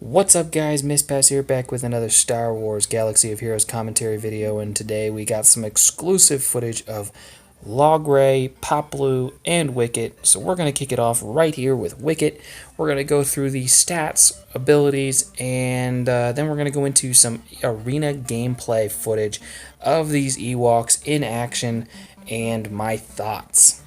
What's up guys, Miss Pass here, back with another Star Wars Galaxy of Heroes commentary video, and today we got some exclusive footage of Logray, Paploo, and Wicket. So we're going to kick it off right here with Wicket. We're going to go through the stats, abilities, and then we're going to go into some arena gameplay footage of these Ewoks in action and my thoughts.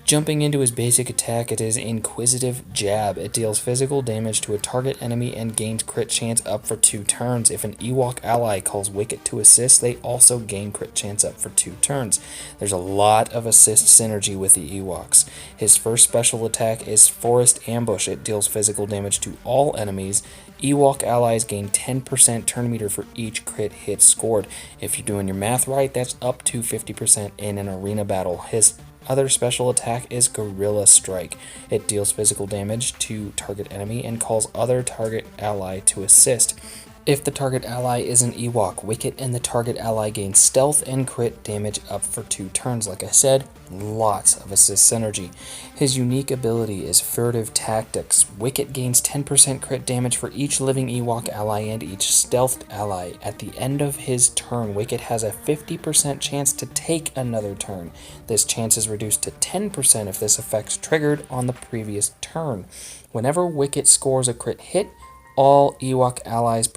Jumping into his basic attack, it is Inquisitive Jab. It deals physical damage to a target enemy and gains crit chance up for 2 turns. If an Ewok ally calls Wicket to assist, they also gain crit chance up for 2 turns. There's a lot of assist synergy with the Ewoks. His first special attack is Forest Ambush. It deals physical damage to all enemies. Ewok allies gain 10% turn meter for each crit hit scored. If you're doing your math right, that's up to 50% in an arena battle. His other special attack is Gorilla Strike. It deals physical damage to target enemy and calls other target ally to assist. If the target ally is an Ewok, Wicket and the target ally gain stealth and crit damage up for 2 turns. Like I said, lots of assist synergy. His unique ability is Furtive Tactics. Wicket gains 10% crit damage for each living Ewok ally and each stealthed ally. At the end of his turn, Wicket has a 50% chance to take another turn. This chance is reduced to 10% if this effect's triggered on the previous turn. Whenever Wicket scores a crit hit, all Ewok allies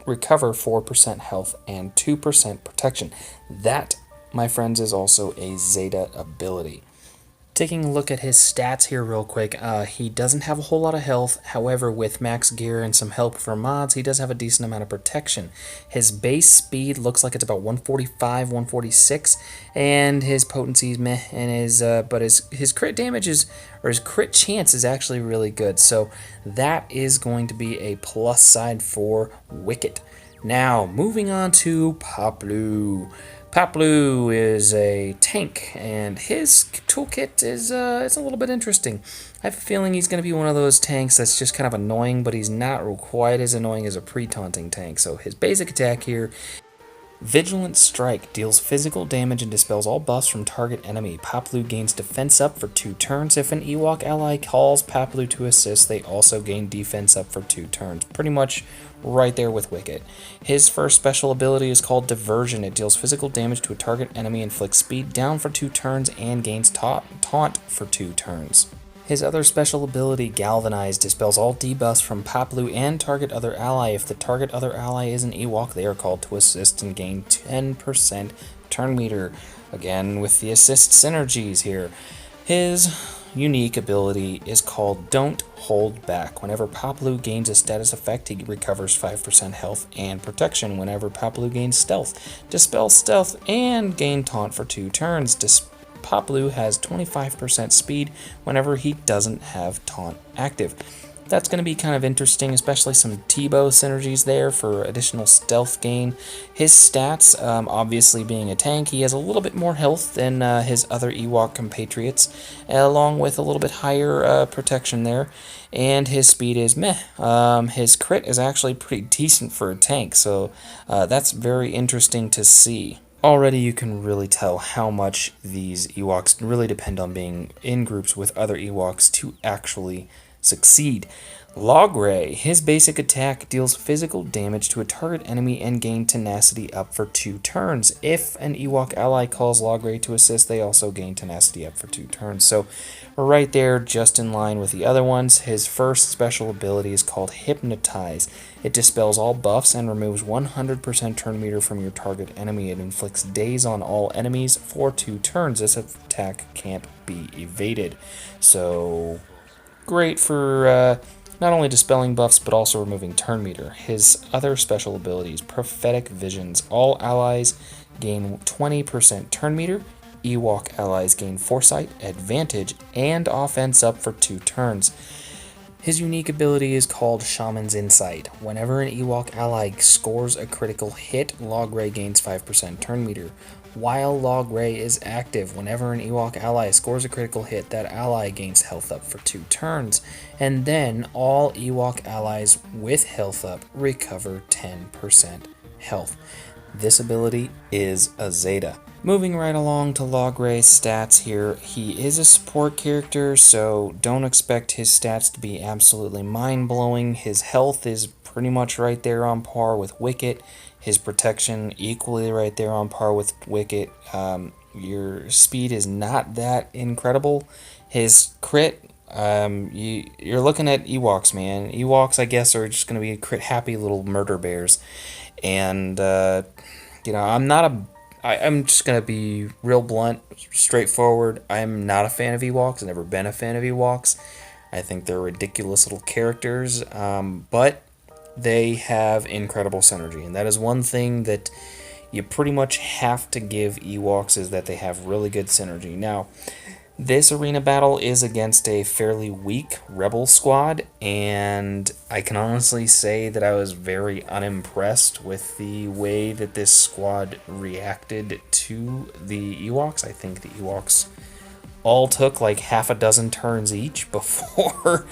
recover 4% health and 2% protection. That, my friends, is also a Zeta ability. Taking a look at his stats here real quick, he doesn't have a whole lot of health. However, with max gear and some help from mods, he does have a decent amount of protection. His base speed looks like it's about 145, 146, and his potency is meh, and his crit damage is, or his crit chance is actually really good. So that is going to be a plus side for Wicket. Now, moving on to Paploo. Paploo is a tank, and his toolkit is it's a little bit interesting. I have a feeling he's going to be one of those tanks that's just kind of annoying, but he's not quite as annoying as a pre-taunting tank. So his basic attack here, Vigilant Strike, deals physical damage and dispels all buffs from target enemy. Paploo gains defense up for 2 turns. If an Ewok ally calls Paploo to assist, they also gain defense up for 2 turns. Pretty much right there with Wicket. His first special ability is called Diversion. It deals physical damage to a target enemy, inflicts speed down for 2 turns, and gains taunt for 2 turns. His other special ability, Galvanize, dispels all debuffs from Paploo and target other ally. If the target other ally is an Ewok, they are called to assist and gain 10% turn meter. Again, with the assist synergies here. His unique ability is called Don't Hold Back. Whenever Paploo gains a status effect, he recovers 5% health and protection. Whenever Paploo gains stealth, dispel stealth and gain taunt for 2 turns. Paploo has 25% speed whenever he doesn't have taunt active. That's going to be kind of interesting, especially some T-bow synergies there for additional stealth gain. His stats, obviously being a tank, he has a little bit more health than his other Ewok compatriots, along with a little bit higher protection there, and his speed is meh. His crit is actually pretty decent for a tank, so that's very interesting to see. Already you can really tell how much these Ewoks really depend on being in groups with other Ewoks to actually succeed. Logray, his basic attack deals physical damage to a target enemy and gain tenacity up for 2 turns. If an Ewok ally calls Logray to assist, they also gain tenacity up for 2 turns. So right there, just in line with the other ones. His first special ability is called Hypnotize. It dispels all buffs and removes 100% turn meter from your target enemy. It inflicts daze on all enemies for 2 turns. This attack can't be evaded. So great for not only dispelling buffs, but also removing turn meter. His other special abilities, Prophetic Visions. All allies gain 20% turn meter. Ewok allies gain Foresight, Advantage, and offense up for 2 turns. His unique ability is called Shaman's Insight. Whenever an Ewok ally scores a critical hit, Logray gains 5% turn meter. While Logray is active, whenever an Ewok ally scores a critical hit, that ally gains health up for 2 turns. And then all Ewok allies with health up recover 10% health. This ability is a Zeta. Moving right along to Logray's stats here, he is a support character, so don't expect his stats to be absolutely mind-blowing. His health is pretty much right there on par with Wicket. His protection equally right there on par with Wicket. Your speed is not that incredible. His crit, you're looking at Ewoks, man. Ewoks, I guess, are just going to be crit happy little murder bears. And, I'm just going to be real blunt, straightforward. I'm not a fan of Ewoks. I've never been a fan of Ewoks. I think they're ridiculous little characters, but they have incredible synergy. And that is one thing that you pretty much have to give Ewoks, is that they have really good synergy. Now, this arena battle is against a fairly weak Rebel squad, and I can honestly say that I was very unimpressed with the way that this squad reacted to the Ewoks. I think the Ewoks all took like half a dozen turns each before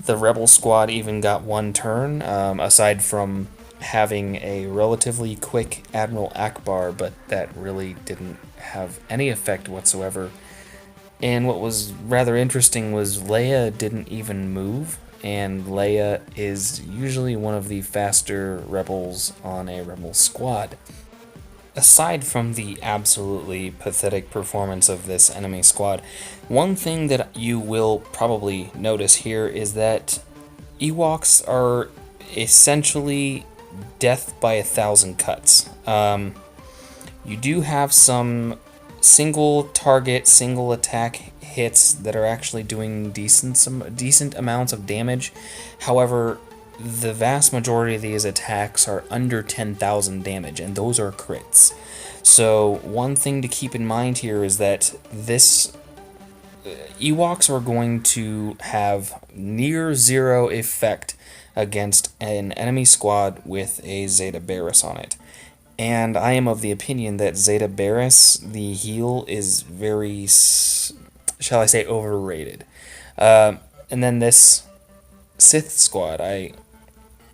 the Rebel squad even got one turn, aside from having a relatively quick Admiral Akbar, but that really didn't have any effect whatsoever. And what was rather interesting was Leia didn't even move, and Leia is usually one of the faster rebels on a rebel squad. Aside from the absolutely pathetic performance of this enemy squad, one thing that you will probably notice here is that Ewoks are essentially death by 1,000 cuts. You do have some single target, single attack hits that are actually doing decent amounts of damage. However, the vast majority of these attacks are under 10,000 damage, and those are crits. So one thing to keep in mind here is that this Ewoks are going to have near zero effect against an enemy squad with a Zeta Barris on it. And I am of the opinion that Zeta Barris, the heal, is very, shall I say, overrated. And then this Sith squad, I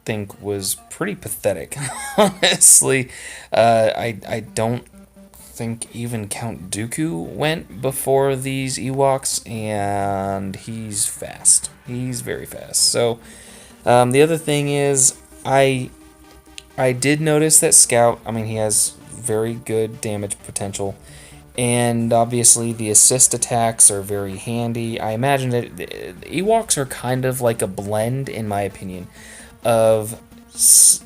think, was pretty pathetic, honestly. I don't think even Count Dooku went before these Ewoks, and he's fast. He's very fast. So, the other thing is, I did notice that Scout, he has very good damage potential, and obviously the assist attacks are very handy. I imagine that the Ewoks are kind of like a blend, in my opinion, of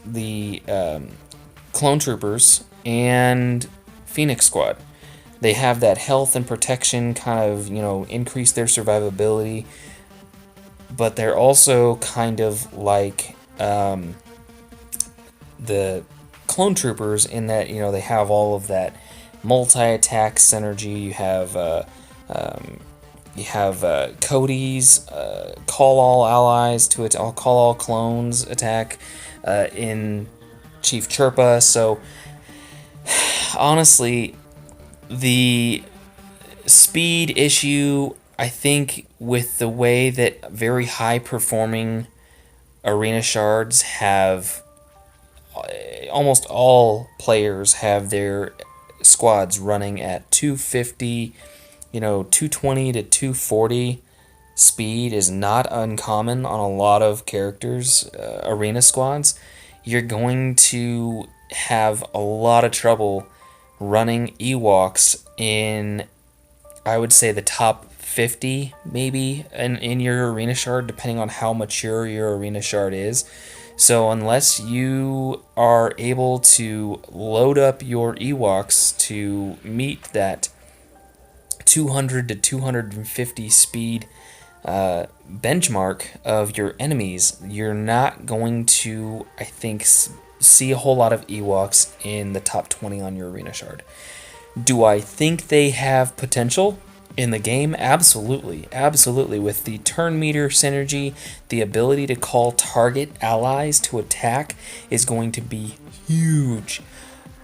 the Clone Troopers and Phoenix Squad. They have that health and protection, kind of, increase their survivability, but they're also kind of like the Clone Troopers in that, they have all of that multi-attack synergy. You have Cody's call all allies to it, call all clones attack in Chief Chirpa. So honestly, the speed issue, I think, with the way that very high performing arena shards have, almost all players have their squads running at 250, 220 to 240 speed is not uncommon on a lot of characters, arena squads. You're going to have a lot of trouble running Ewoks in, I would say, the top 50 maybe in your arena shard, depending on how mature your arena shard is. So unless you are able to load up your Ewoks to meet that 200 to 250 speed benchmark of your enemies, you're not going to, I think, see a whole lot of Ewoks in the top 20 on your arena shard. Do I think they have potential in the game? Absolutely. Absolutely. With the turn meter synergy, the ability to call target allies to attack is going to be huge.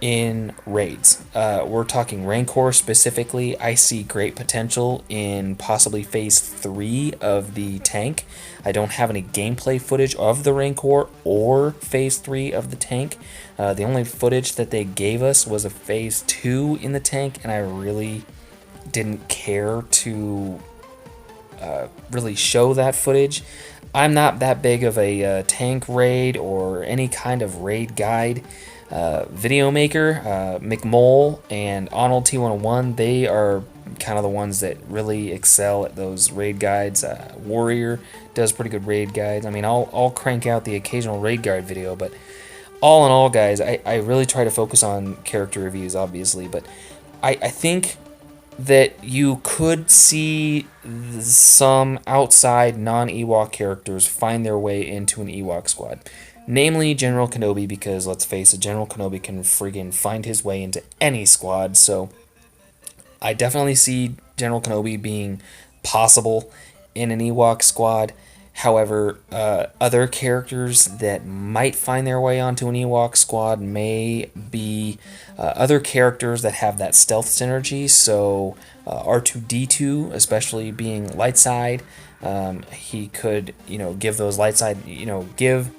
in raids. We're talking Rancor specifically. I see great potential in possibly phase 3 of the tank. I don't have any gameplay footage of the Rancor or phase 3 of the tank. The only footage that they gave us was a phase 2 in the tank, and I really didn't care to really show that footage. I'm not that big of a tank raid or any kind of raid guide video maker. McMole and Arnold T101, they are kind of the ones that really excel at those raid guides. Warrior does pretty good raid guides. I mean, I'll crank out the occasional raid guide video, but all in all, guys, I really try to focus on character reviews, obviously, but I think that you could see some outside non-Ewok characters find their way into an Ewok squad. Namely General Kenobi, because let's face it, General Kenobi can friggin' find his way into any squad, so I definitely see General Kenobi being possible in an Ewok squad. However, other characters that might find their way onto an Ewok squad may be other characters that have that stealth synergy. So R2-D2, especially being light side, he could, give those light side, give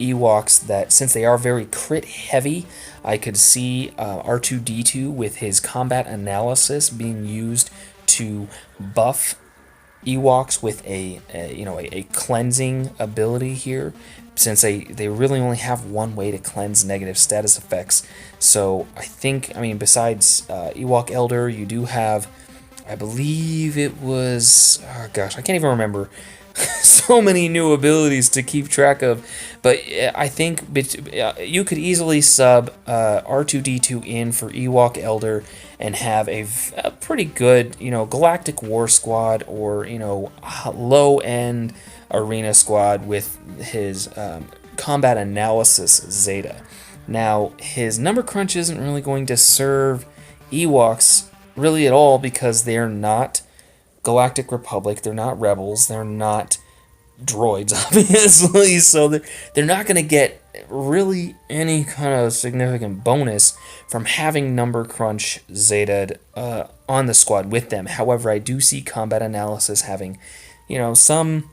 Ewoks that, since they are very crit heavy, I could see R2-D2 with his combat analysis being used to buff Ewoks with a cleansing ability here, since they really only have one way to cleanse negative status effects. So I think, besides Ewok Elder, you do have, I believe it was, oh gosh, I can't even remember. So many new abilities to keep track of, but I think you could easily sub R2-D2 in for Ewok Elder and have a pretty good, Galactic War squad or, low-end arena squad with his combat analysis Zeta. Now, his number crunch isn't really going to serve Ewoks really at all, because they're not Galactic Republic, they're not rebels, they're not droids, obviously, so they're not going to get really any kind of significant bonus from having number crunch Zeta on the squad with them. However, I do see combat analysis having, some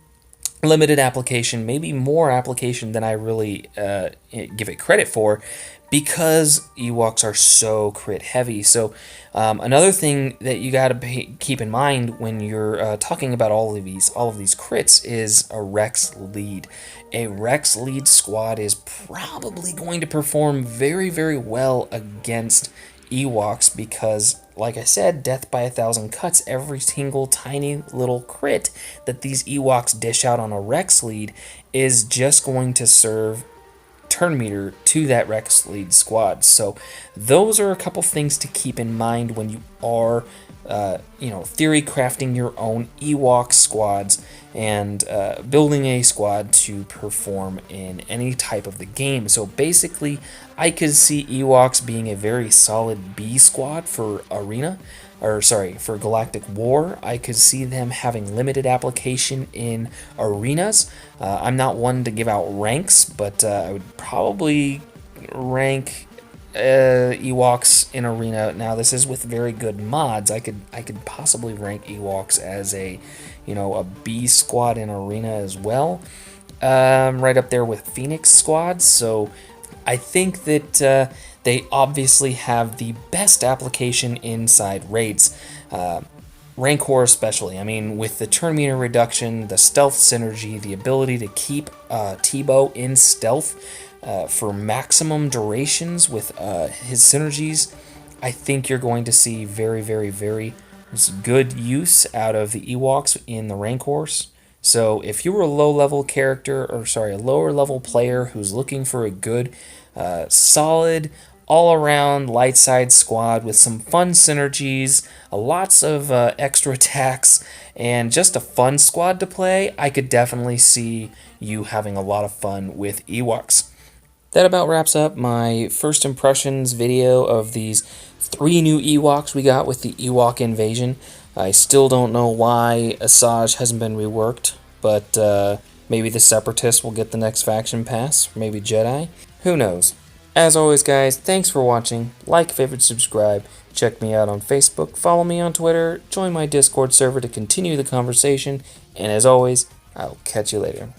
limited application, maybe more application than I really give it credit for, because Ewoks are so crit heavy. So another thing that you got to keep in mind when you're talking about all of these crits is a Rex lead. A Rex lead squad is probably going to perform very, very well against Ewoks, because, like I said, death by 1,000 cuts, every single tiny little crit that these Ewoks dish out on a Rex lead is just going to serve turn meter to that Rex lead squad. So those are a couple things to keep in mind when you are theory crafting your own Ewok squads and building a squad to perform in any type of the game. So basically, I could see Ewoks being a very solid B squad for for Galactic War. I could see them having limited application in arenas. I'm not one to give out ranks, but I would probably rank Ewoks in arena. Now, this is with very good mods. I could possibly rank Ewoks as a B squad in arena as well, right up there with Phoenix squads. So I think that they obviously have the best application inside raids. Rancor especially. With the turn meter reduction, the stealth synergy, the ability to keep T-Bow in stealth for maximum durations with his synergies, I think you're going to see very, very, very good use out of the Ewoks in the Rancors. So if you were a low-level character, a lower-level player who's looking for a good, solid, all-around light side squad with some fun synergies, lots of extra attacks, and just a fun squad to play, I could definitely see you having a lot of fun with Ewoks. That about wraps up my first impressions video of these 3 new Ewoks we got with the Ewok invasion. I still don't know why Asajj hasn't been reworked, but maybe the Separatists will get the next faction pass, maybe Jedi. Who knows? As always, guys, thanks for watching. Like, favorite, subscribe. Check me out on Facebook, follow me on Twitter, join my Discord server to continue the conversation, and as always, I'll catch you later.